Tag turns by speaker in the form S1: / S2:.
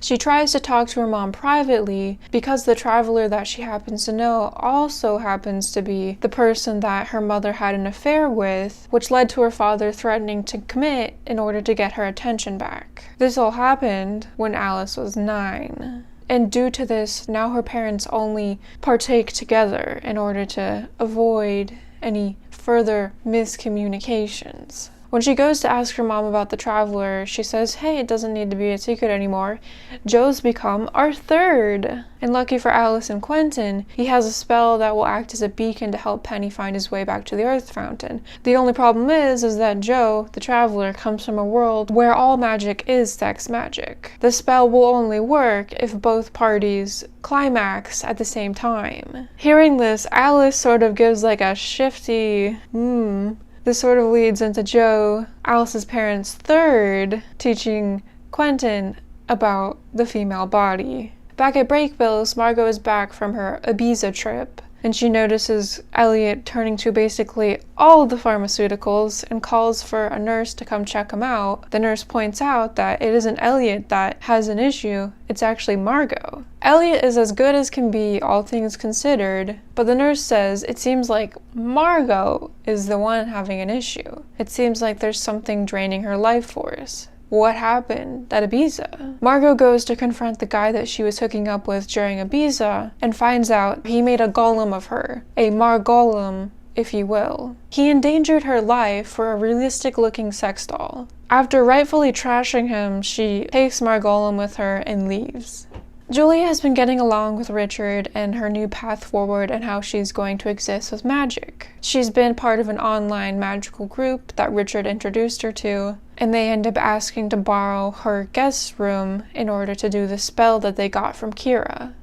S1: She tries to talk to her mom privately because the traveler that she happens to know also happens to be the person that her mother had an affair with, which led to her father threatening to commit in order to get her attention back. This all happened when Alice was 9. And due to this, now her parents only partake together in order to avoid any further miscommunications. When she goes to ask her mom about the traveler, she says, hey, it doesn't need to be a secret anymore. Joe's become our 3rd. And lucky for Alice and Quentin, he has a spell that will act as a beacon to help Penny find his way back to the Earth Fountain. The only problem is that Joe, the traveler, comes from a world where all magic is sex magic. The spell will only work if both parties climax at the same time. Hearing this, Alice sort of gives like a shifty, This sort of leads into Joe, Alice's parents' 3rd, teaching Quentin about the female body. Back at Brakebills, Margot is back from her Ibiza trip, and she notices Elliot turning to basically all the pharmaceuticals and calls for a nurse to come check him out. The nurse points out that it isn't Elliot that has an issue, it's actually Margot. Elliot is as good as can be, all things considered, but the nurse says it seems like Margot is the one having an issue. It seems like there's something draining her life force. What happened at Ibiza? Margot goes to confront the guy that she was hooking up with during Ibiza and finds out he made a golem of her, a Margolem, if you will. He endangered her life for a realistic-looking sex doll. After rightfully trashing him, she takes Margolem with her and leaves. Julia has been getting along with Richard and her new path forward and how she's going to exist with magic. She's been part of an online magical group that Richard introduced her to, and they end up asking to borrow her guest room in order to do the spell that they got from Kira.